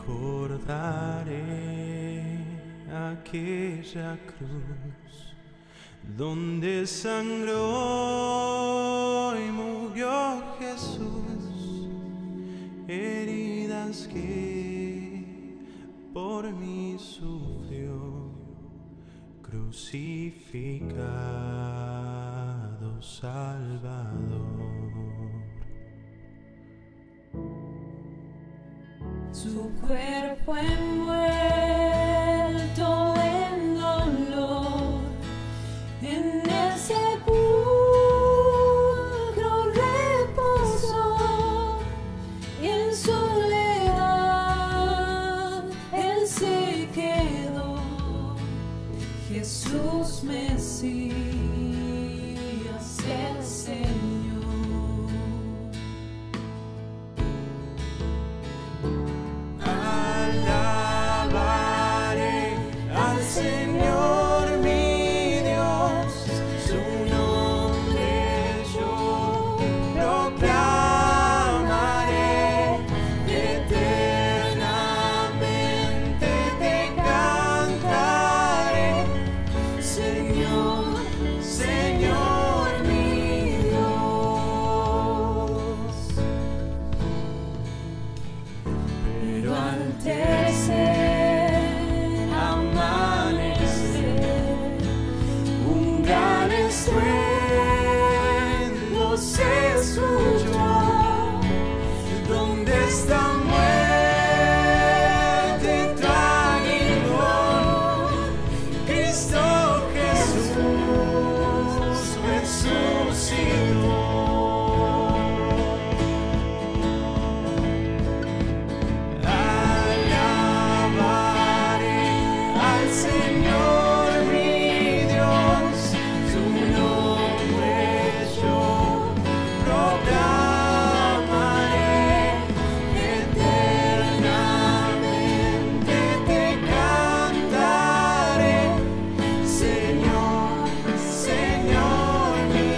recordaré aquella cruz donde sangró y murió Jesús, heridas que por mí sufrió, crucificado Salvador. Su cuerpo envuelto en dolor, en el sepulcro reposó, y en soledad él se quedó. Jesús Mesías, el Señor. Señor mi Dios, su nombre yo proclamaré, eternamente te cantaré. Señor, Señor mi Dios. Pero al tercer estruendo se escuchó, ¿dónde está muerte tu aguijón? Cristo Jesús resucitó. Alabaré al Señor mi Dios, su nombre yo proclamaré, eternamente te cantaré. Señor, Señor mi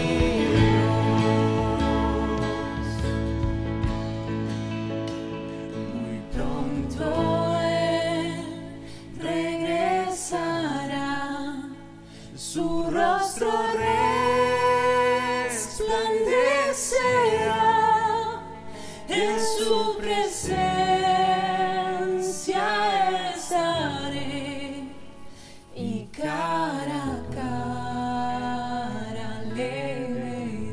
Dios. Muy pronto Él regresará, su rostro resplandecerá, en su presencia estaré, y cara a cara le veré.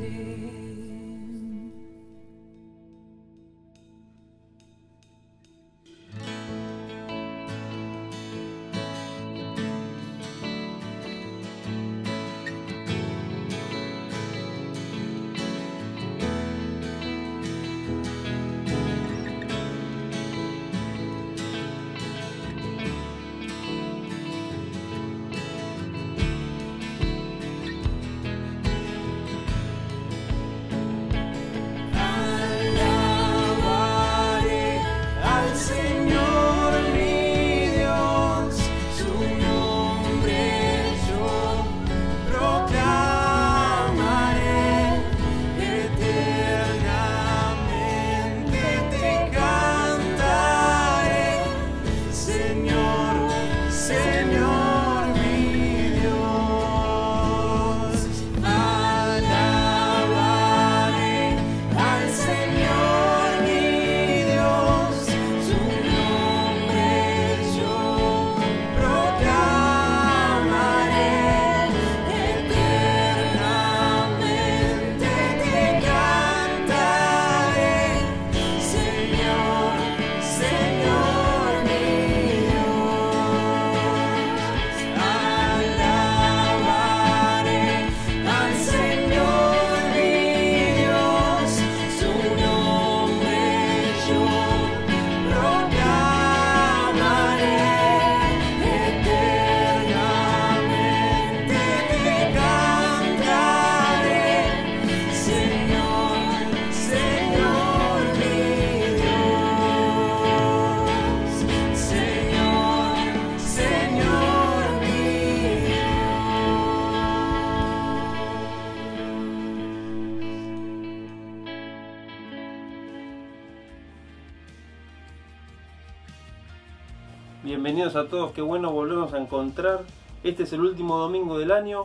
Bienvenidos a todos, qué bueno volvernos a encontrar. Este es el último domingo del año,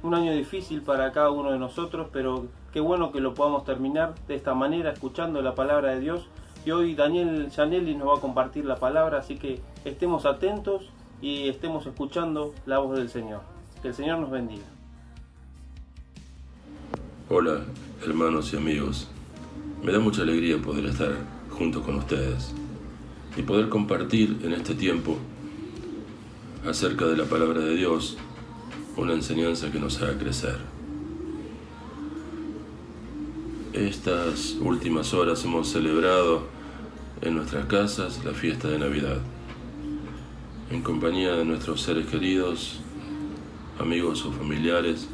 un año difícil para cada uno de nosotros, pero qué bueno que lo podamos terminar de esta manera, escuchando la palabra de Dios. Y hoy Daniel Gianelli nos va a compartir la palabra, así que estemos atentos y estemos escuchando la voz del Señor. Que el Señor nos bendiga. Hola, hermanos y amigos. Me da mucha alegría poder estar junto con ustedes y poder compartir en este tiempo acerca de la palabra de Dios, una enseñanza que nos haga crecer. Estas últimas horas hemos celebrado en nuestras casas la fiesta de Navidad, en compañía de nuestros seres queridos, amigos o familiares.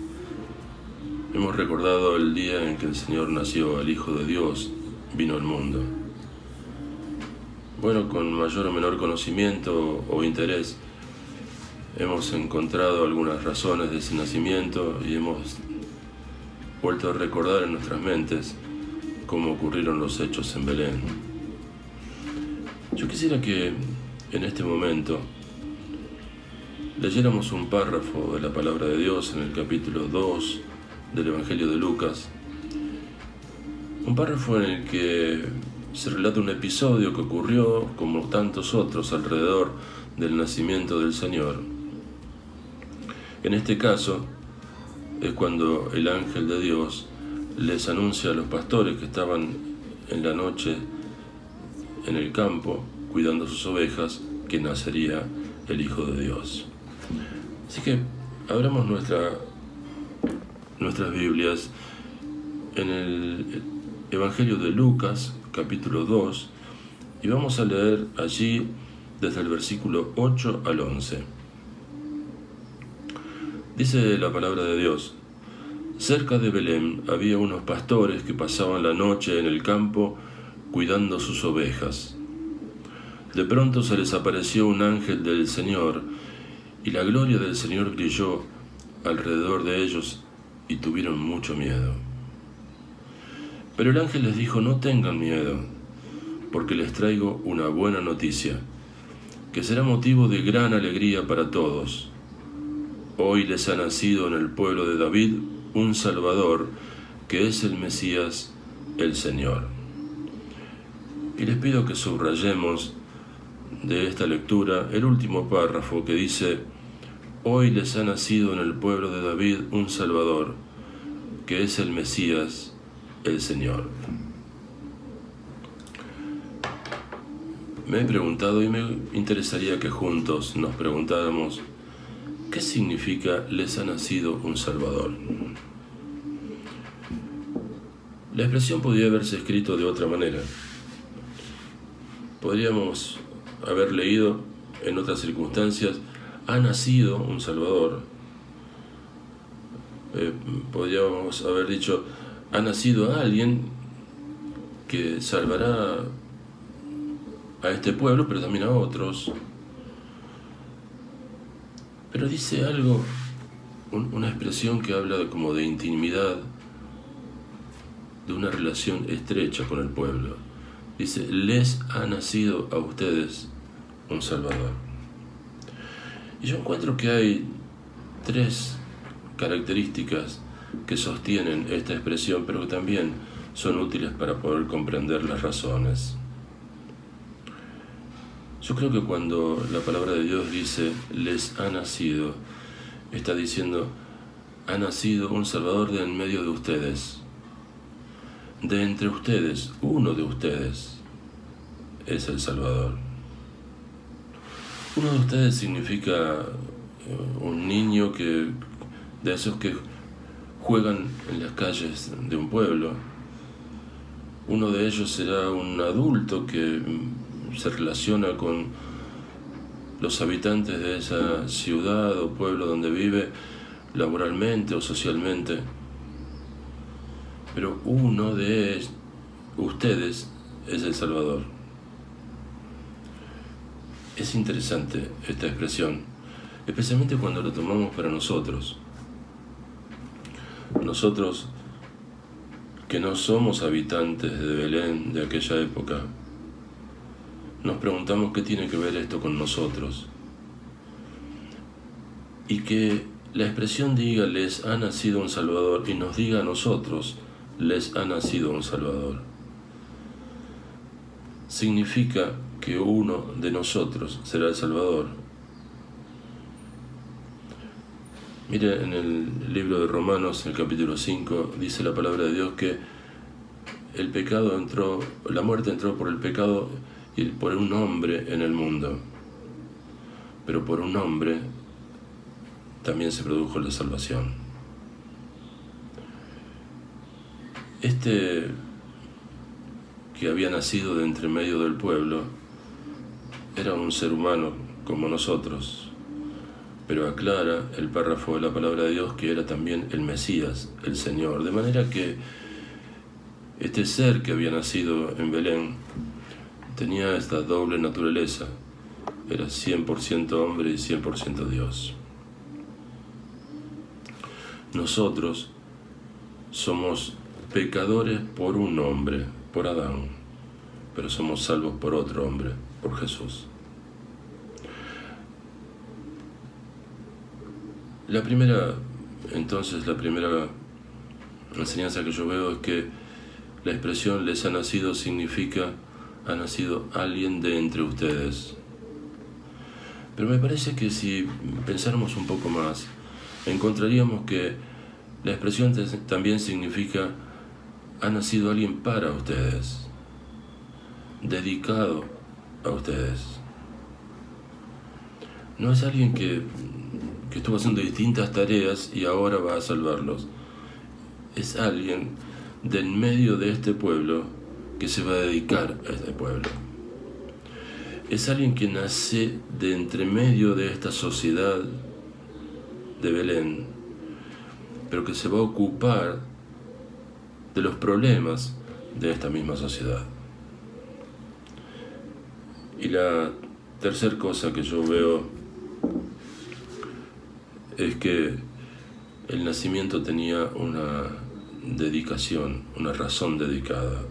Hemos recordado el día en que el Señor nació, el Hijo de Dios vino al mundo. Bueno, con mayor o menor conocimiento o interés, hemos encontrado algunas razones de ese nacimiento y hemos vuelto a recordar en nuestras mentes cómo ocurrieron los hechos en Belén. Yo quisiera que en este momento leyéramos un párrafo de la palabra de Dios en el capítulo 2 del Evangelio de Lucas, un párrafo en el que se relata un episodio que ocurrió, como tantos otros, alrededor del nacimiento del Señor. En este caso es cuando el ángel de Dios les anuncia a los pastores que estaban en la noche en el campo cuidando sus ovejas que nacería el Hijo de Dios. Así que abramos nuestras Biblias en el Evangelio de Lucas, capítulo 2, y vamos a leer allí desde el versículo 8 al 11. Dice la palabra de Dios: cerca de Belén había unos pastores que pasaban la noche en el campo cuidando sus ovejas. De pronto se les apareció un ángel del Señor, y la gloria del Señor brilló alrededor de ellos, y tuvieron mucho miedo. Pero el ángel les dijo: no tengan miedo, porque les traigo una buena noticia, que será motivo de gran alegría para todos. Hoy les ha nacido en el pueblo de David un Salvador, que es el Mesías, el Señor. Y les pido que subrayemos de esta lectura el último párrafo que dice: hoy les ha nacido en el pueblo de David un Salvador, que es el Mesías, el Señor. Me he preguntado y me interesaría que juntos nos preguntáramos: ¿qué significa les ha nacido un Salvador? La expresión podría haberse escrito de otra manera. Podríamos haber leído en otras circunstancias: ha nacido un Salvador. Podríamos haber dicho: ha nacido alguien que salvará a este pueblo, pero también a otros. Pero dice algo, una expresión que habla como de intimidad, de una relación estrecha con el pueblo. Dice: les ha nacido a ustedes un Salvador. Y yo encuentro que hay tres características que sostienen esta expresión, pero que también son útiles para poder comprender las razones. Yo creo que cuando la palabra de Dios dice les ha nacido, está diciendo: ha nacido un Salvador de en medio de ustedes. De entre ustedes, uno de ustedes es el Salvador. Uno de ustedes significa un niño de esos que juegan en las calles de un pueblo. Uno de ellos será un adulto que se relaciona con los habitantes de esa ciudad o pueblo donde vive laboralmente o socialmente. Pero uno de ustedes es el Salvador. Es interesante esta expresión, especialmente cuando la tomamos para nosotros. Nosotros que no somos habitantes de Belén de aquella época, nos preguntamos qué tiene que ver esto con nosotros. Y que la expresión diga les ha nacido un Salvador y nos diga a nosotros les ha nacido un Salvador, significa que uno de nosotros será el Salvador. Mire, en el libro de Romanos, en el capítulo 5, dice la palabra de Dios que el pecado entró, la muerte entró por el pecado y por un hombre en el mundo, pero por un hombre también se produjo la salvación. Este que había nacido de entre medio del pueblo era un ser humano como nosotros, pero aclara el párrafo de la palabra de Dios que era también el Mesías, el Señor, de manera que este ser que había nacido en Belén tenía esta doble naturaleza, era 100% hombre y 100% Dios. Nosotros somos pecadores por un hombre, por Adán, pero somos salvos por otro hombre, por Jesús. La primera enseñanza que yo veo es que la expresión les ha nacido significa ha nacido alguien de entre ustedes. Pero me parece que si pensáramos un poco más, encontraríamos que la expresión también significa ha nacido alguien para ustedes, dedicado a ustedes. No es alguien que estuvo haciendo distintas tareas y ahora va a salvarlos. Es alguien de en medio de este pueblo que se va a dedicar a este pueblo. Es alguien que nace de entre medio de esta sociedad de Belén, pero que se va a ocupar de los problemas de esta misma sociedad. Y la tercera cosa que yo veo es que el nacimiento tenía una dedicación, una razón dedicada,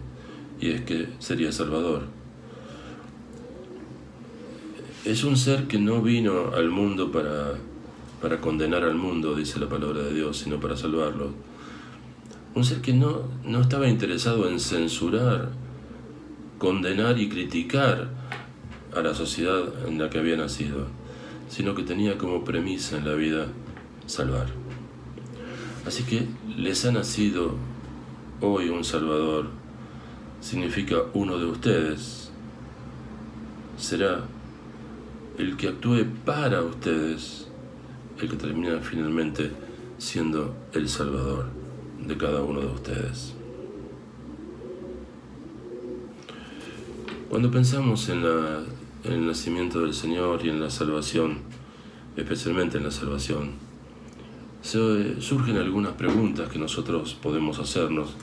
y es que sería Salvador. Es un ser que no vino al mundo para condenar al mundo, dice la palabra de Dios, sino para salvarlo. Un ser que no estaba interesado en censurar, condenar y criticar a la sociedad en la que había nacido, sino que tenía como premisa en la vida salvar. Así que les ha nacido hoy un Salvador, significa uno de ustedes será el que actúe para ustedes, el que termina finalmente siendo el Salvador de cada uno de ustedes. Cuando pensamos en el nacimiento del Señor y en la salvación, especialmente en la salvación, surgen algunas preguntas que nosotros podemos hacernos,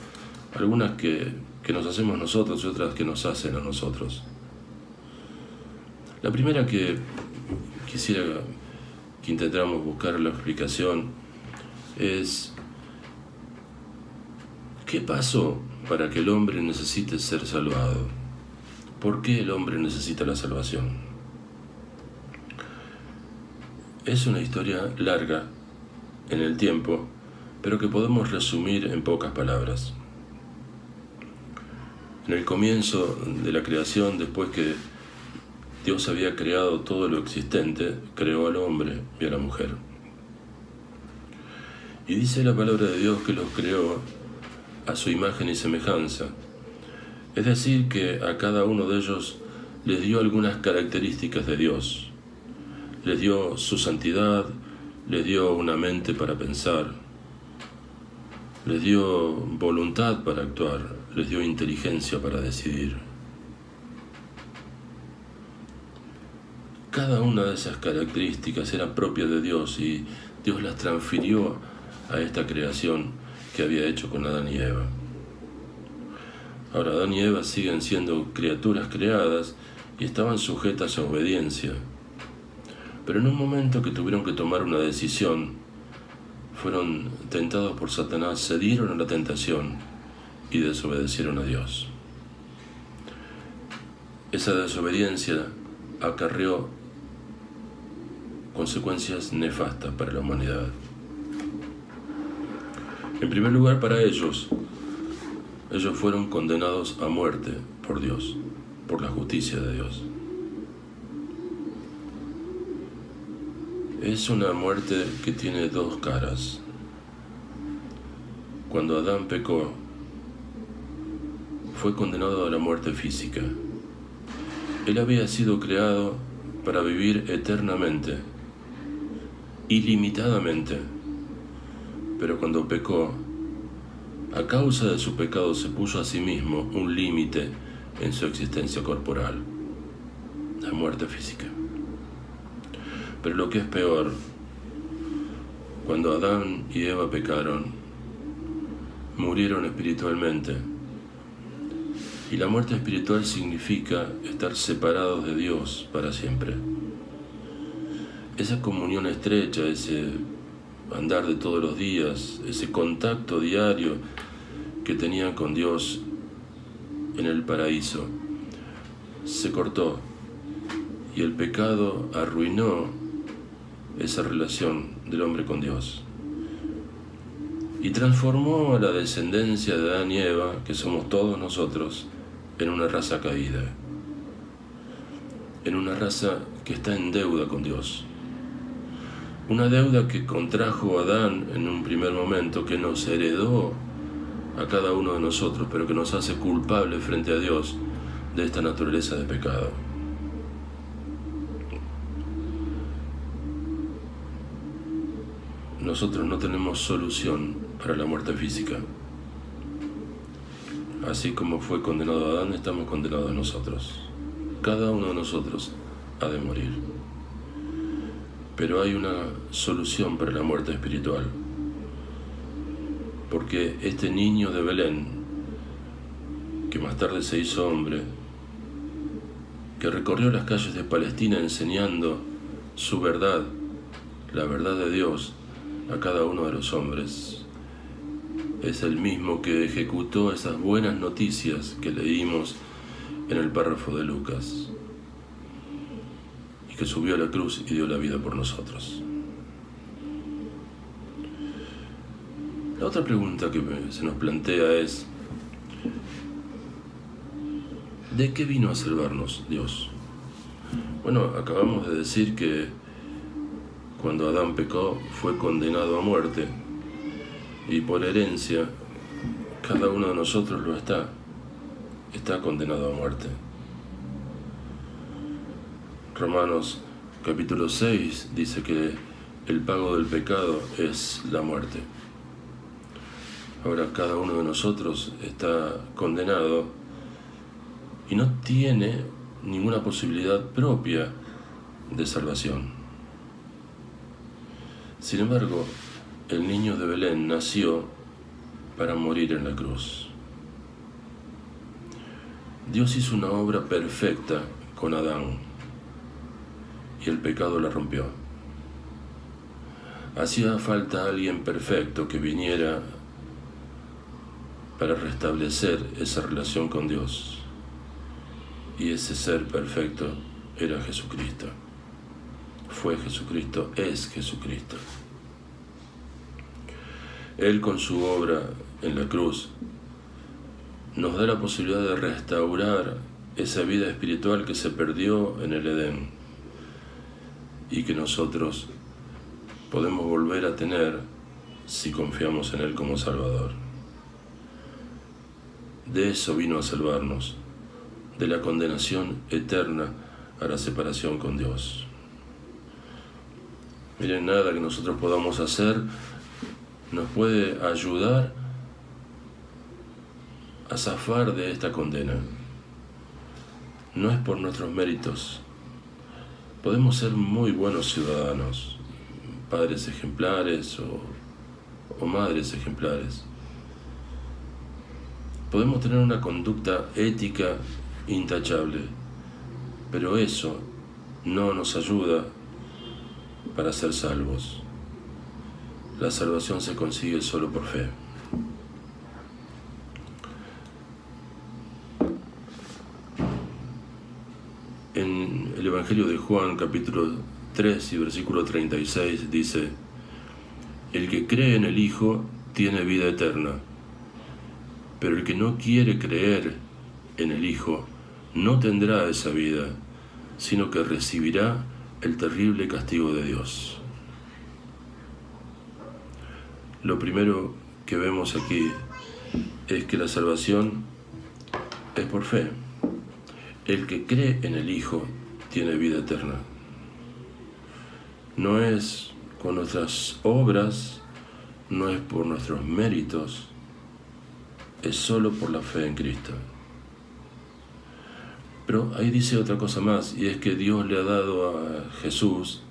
algunas que nos hacemos nosotros y otras que nos hacen a nosotros. La primera que quisiera que intentáramos buscar la explicación es: ¿qué pasó para que el hombre necesite ser salvado? ¿Por qué el hombre necesita la salvación? Es una historia larga en el tiempo, pero que podemos resumir en pocas palabras. En el comienzo de la creación, después que Dios había creado todo lo existente, creó al hombre y a la mujer. Y dice la palabra de Dios que los creó a su imagen y semejanza. Es decir, que a cada uno de ellos les dio algunas características de Dios. Les dio su santidad, les dio una mente para pensar, les dio voluntad para actuar, les dio inteligencia para decidir. Cada una de esas características era propia de Dios y Dios las transfirió a esta creación que había hecho con Adán y Eva. Ahora, Adán y Eva siguen siendo criaturas creadas y estaban sujetas a obediencia. Pero en un momento que tuvieron que tomar una decisión, fueron tentados por Satanás, cedieron a la tentación y desobedecieron a Dios. esa desobediencia acarreó consecuencias nefastas para la humanidad. En primer lugar, para ellos fueron condenados a muerte por Dios, por la justicia de Dios. Es una muerte que tiene dos caras. Cuando Adán pecó, fue condenado a la muerte física. Él había sido creado para vivir eternamente, ilimitadamente, pero cuando pecó, a causa de su pecado se puso a sí mismo un límite en su existencia corporal, la muerte física. Pero lo que es peor, cuando Adán y Eva pecaron, murieron espiritualmente. Y la muerte espiritual significa estar separados de Dios para siempre. Esa comunión estrecha, ese andar de todos los días, ese contacto diario que tenían con Dios en el paraíso, se cortó y el pecado arruinó esa relación del hombre con Dios y transformó a la descendencia de Adán y Eva, que somos todos nosotros, en una raza caída, en una raza que está en deuda con Dios. Una deuda que contrajo Adán en un primer momento, que nos heredó a cada uno de nosotros, pero que nos hace culpables frente a Dios de esta naturaleza de pecado. Nosotros no tenemos solución para la muerte física. Así como fue condenado Adán, estamos condenados nosotros. Cada uno de nosotros ha de morir. Pero hay una solución para la muerte espiritual. Porque este niño de Belén, que más tarde se hizo hombre, que recorrió las calles de Palestina enseñando su verdad, la verdad de Dios, a cada uno de los hombres, es el mismo que ejecutó esas buenas noticias que leímos en el párrafo de Lucas, y que subió a la cruz y dio la vida por nosotros. La otra pregunta que se nos plantea es: ¿de qué vino a salvarnos Dios? Bueno, acabamos de decir que cuando Adán pecó fue condenado a muerte, y por herencia cada uno de nosotros lo está condenado a muerte. Romanos capítulo 6 dice que el pago del pecado es la muerte. Ahora cada uno de nosotros está condenado y no tiene ninguna posibilidad propia de salvación. Sin embargo, el niño de Belén nació para morir en la cruz. Dios hizo una obra perfecta con Adán y el pecado la rompió. Hacía falta alguien perfecto que viniera para restablecer esa relación con Dios, y ese ser perfecto era Jesucristo. Fue Jesucristo, es Jesucristo. Él, con su obra en la cruz, nos da la posibilidad de restaurar esa vida espiritual que se perdió en el Edén y que nosotros podemos volver a tener si confiamos en Él como Salvador. De eso vino a salvarnos, de la condenación eterna a la separación con Dios. Miren, nada que nosotros podamos hacer nos puede ayudar a zafar de esta condena. No es por nuestros méritos. Podemos ser muy buenos ciudadanos, padres ejemplares o madres ejemplares. Podemos tener una conducta ética intachable, pero eso no nos ayuda para ser salvos. La salvación se consigue solo por fe. En el Evangelio de Juan, capítulo 3 y versículo 36, dice: el que cree en el Hijo tiene vida eterna, pero el que no quiere creer en el Hijo no tendrá esa vida, sino que recibirá el terrible castigo de Dios. Lo primero que vemos aquí es que la salvación es por fe. El que cree en el Hijo tiene vida eterna. No es con nuestras obras, no es por nuestros méritos, es solo por la fe en Cristo. Pero ahí dice otra cosa más, y es que Dios le ha dado a Jesús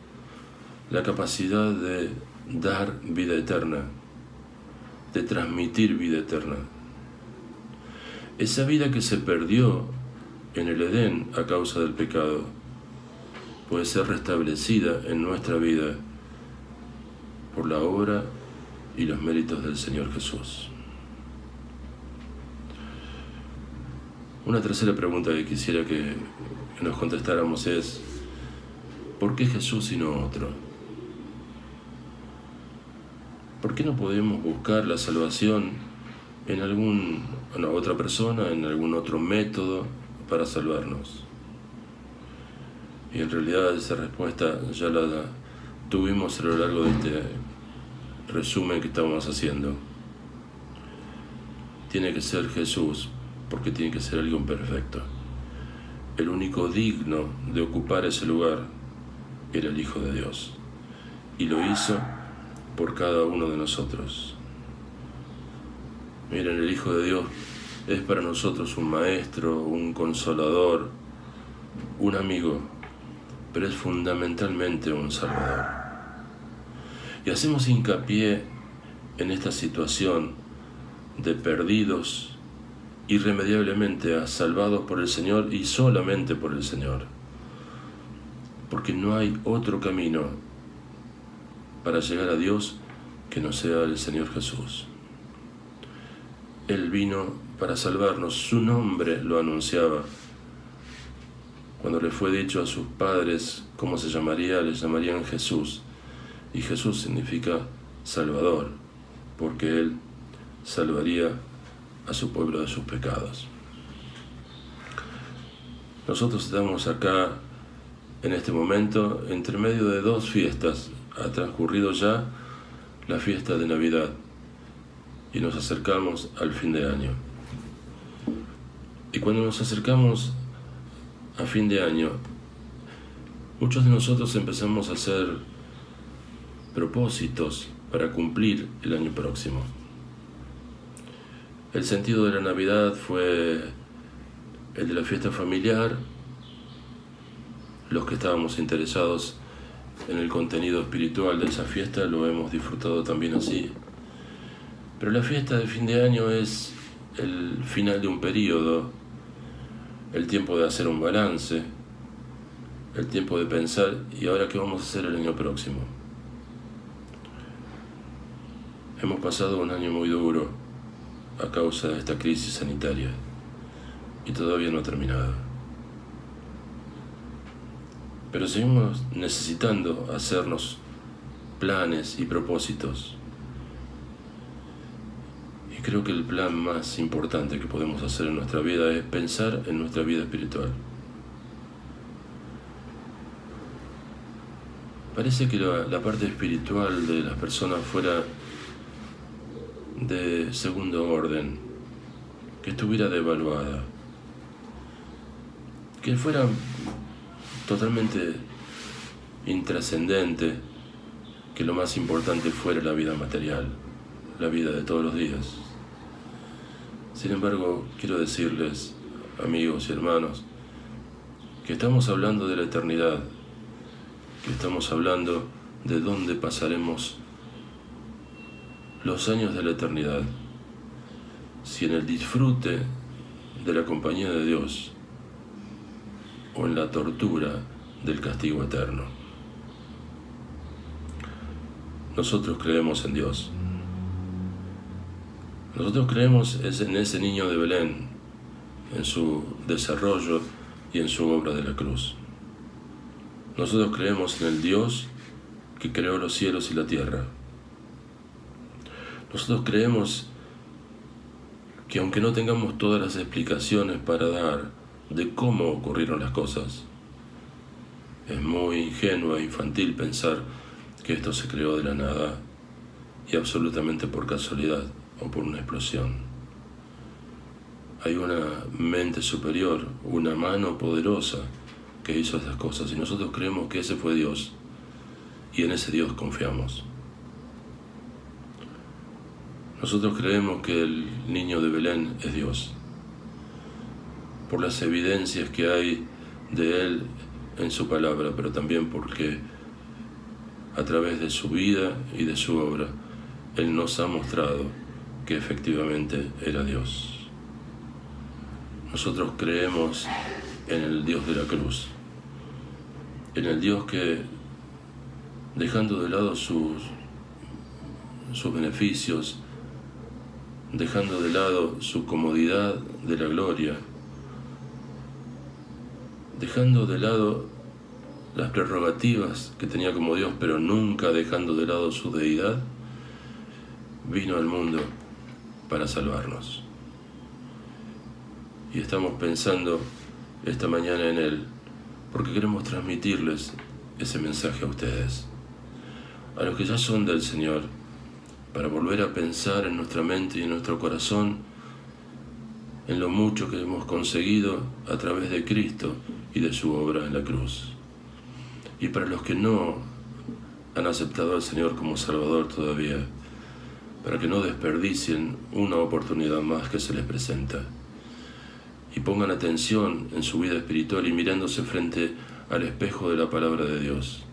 la capacidad de dar vida eterna, de transmitir vida eterna. Esa vida que se perdió en el Edén a causa del pecado puede ser restablecida en nuestra vida por la obra y los méritos del Señor Jesús. Una tercera pregunta que quisiera que nos contestáramos es: ¿por qué Jesús y no otro? ¿Por qué no podemos buscar la salvación en alguna otra persona, en algún otro método para salvarnos? Y en realidad esa respuesta ya la tuvimos a lo largo de este resumen que estamos haciendo. Tiene que ser Jesús, porque tiene que ser alguien perfecto. El único digno de ocupar ese lugar era el Hijo de Dios, y lo hizo por cada uno de nosotros. Miren, el Hijo de Dios es para nosotros un maestro, un consolador, un amigo, pero es fundamentalmente un salvador. Y hacemos hincapié en esta situación de perdidos irremediablemente salvados por el Señor y solamente por el Señor, porque no hay otro camino para llegar a Dios que no sea el Señor Jesús. Él vino para salvarnos, su nombre lo anunciaba. Cuando le fue dicho a sus padres cómo se llamaría, le llamarían Jesús, y Jesús significa Salvador, porque Él salvaría a su pueblo de sus pecados. Nosotros estamos acá en este momento entre medio de dos fiestas. Ha transcurrido ya la fiesta de Navidad y nos acercamos al fin de año. Y cuando nos acercamos a fin de año, muchos de nosotros empezamos a hacer propósitos para cumplir el año próximo. El sentido de la Navidad fue el de la fiesta familiar. Los que estábamos interesados en el contenido espiritual de esa fiesta lo hemos disfrutado también así. Pero la fiesta de fin de año es el final de un periodo, el tiempo de hacer un balance, el tiempo de pensar: ¿y ahora qué vamos a hacer el año próximo? Hemos pasado un año muy duro a causa de esta crisis sanitaria y todavía no ha terminado. Pero seguimos necesitando hacernos planes y propósitos. Y creo que el plan más importante que podemos hacer en nuestra vida es pensar en nuestra vida espiritual. Parece que la parte espiritual de las personas fuera de segundo orden, que estuviera devaluada, que fuera totalmente intrascendente, que lo más importante fuera la vida material, la vida de todos los días. Sin embargo, quiero decirles, amigos y hermanos, que estamos hablando de la eternidad, que estamos hablando de dónde pasaremos los años de la eternidad, si en el disfrute de la compañía de Dios o en la tortura del castigo eterno. Nosotros creemos en Dios. Nosotros creemos en ese niño de Belén, en su desarrollo y en su obra de la cruz. Nosotros creemos en el Dios que creó los cielos y la tierra. Nosotros creemos que aunque no tengamos todas las explicaciones para dar de cómo ocurrieron las cosas, es muy ingenuo e infantil pensar que esto se creó de la nada y absolutamente por casualidad o por una explosión. Hay una mente superior, una mano poderosa que hizo estas cosas y nosotros creemos que ese fue Dios y en ese Dios confiamos. Nosotros creemos que el niño de Belén es Dios, por las evidencias que hay de Él en su palabra, pero también porque a través de su vida y de su obra, Él nos ha mostrado que efectivamente era Dios. Nosotros creemos en el Dios de la cruz, en el Dios que, dejando de lado sus beneficios, dejando de lado su comodidad de la gloria, dejando de lado las prerrogativas que tenía como Dios, pero nunca dejando de lado su deidad, vino al mundo para salvarnos. Y estamos pensando esta mañana en Él, porque queremos transmitirles ese mensaje a ustedes, a los que ya son del Señor, para volver a pensar en nuestra mente y en nuestro corazón en lo mucho que hemos conseguido a través de Cristo y de su obra en la cruz. Y para los que no han aceptado al Señor como Salvador todavía, para que no desperdicien una oportunidad más que se les presenta y pongan atención en su vida espiritual y mirándose frente al espejo de la palabra de Dios,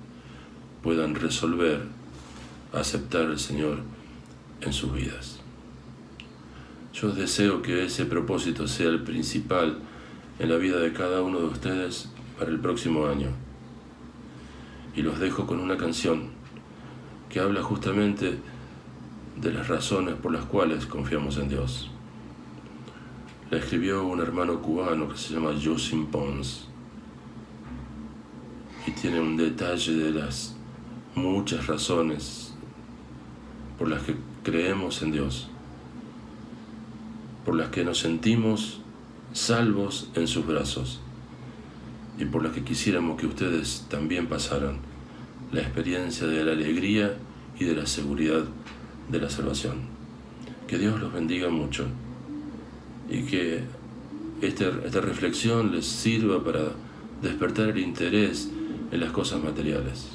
puedan resolver aceptar al Señor en sus vidas. Yo deseo que ese propósito sea el principal en la vida de cada uno de ustedes para el próximo año. Y los dejo con una canción que habla justamente de las razones por las cuales confiamos en Dios. La escribió un hermano cubano que se llama Josim Pons y tiene un detalle de las muchas razones por las que creemos en Dios, por las que nos sentimos salvos en sus brazos y por las que quisiéramos que ustedes también pasaran la experiencia de la alegría y de la seguridad de la salvación. Que Dios los bendiga mucho y que esta reflexión les sirva para despertar el interés en las cosas materiales.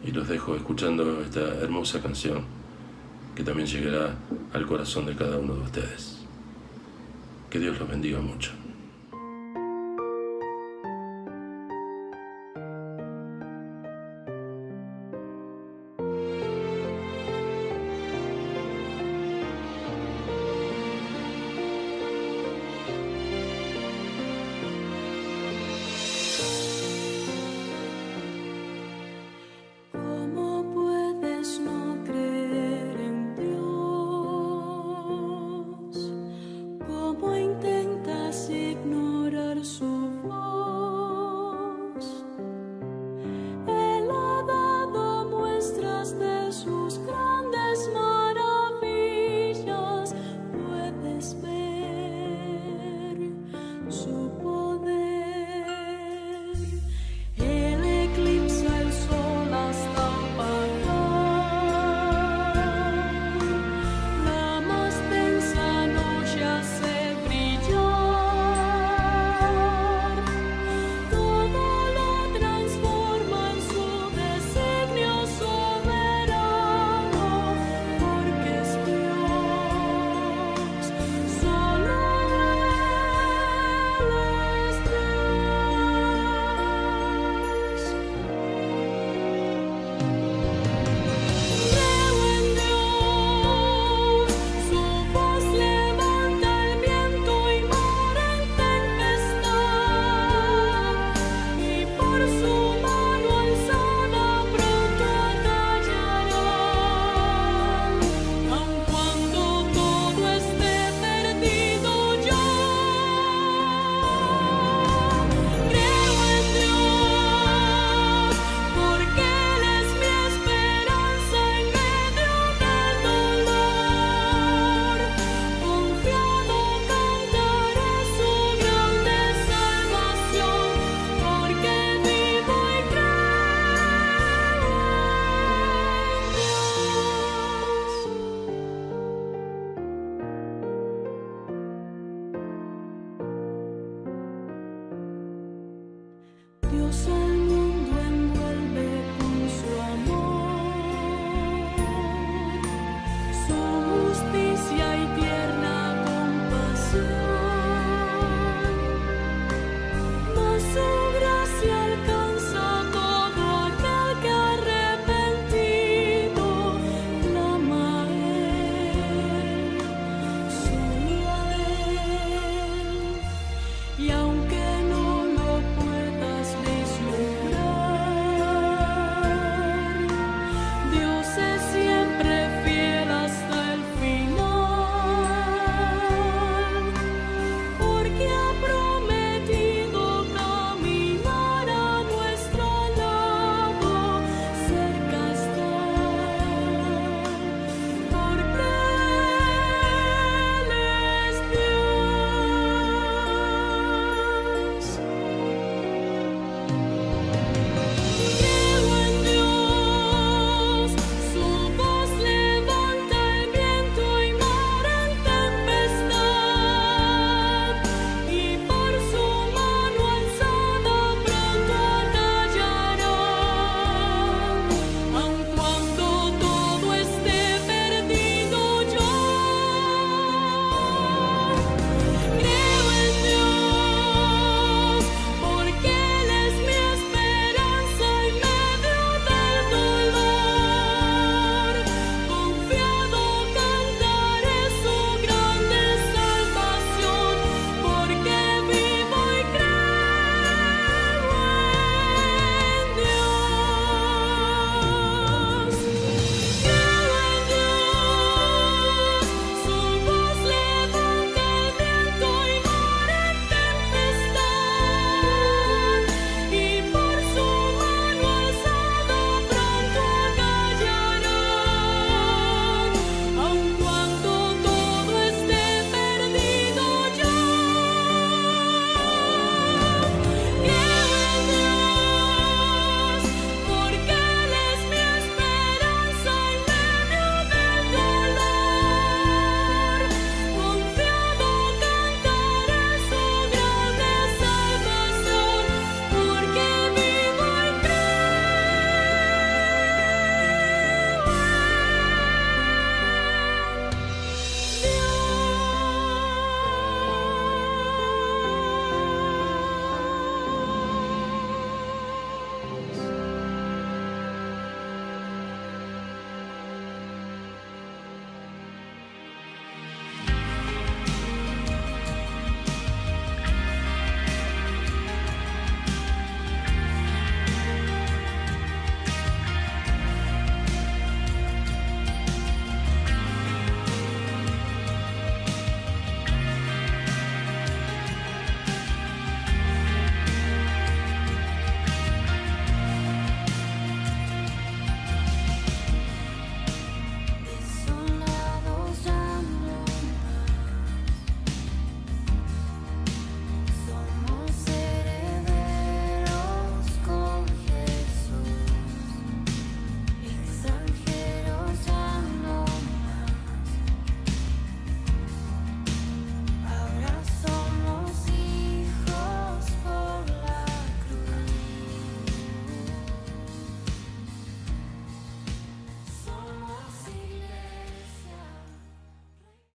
Y los dejo escuchando esta hermosa canción que también llegará al corazón de cada uno de ustedes. Que Dios los bendiga mucho.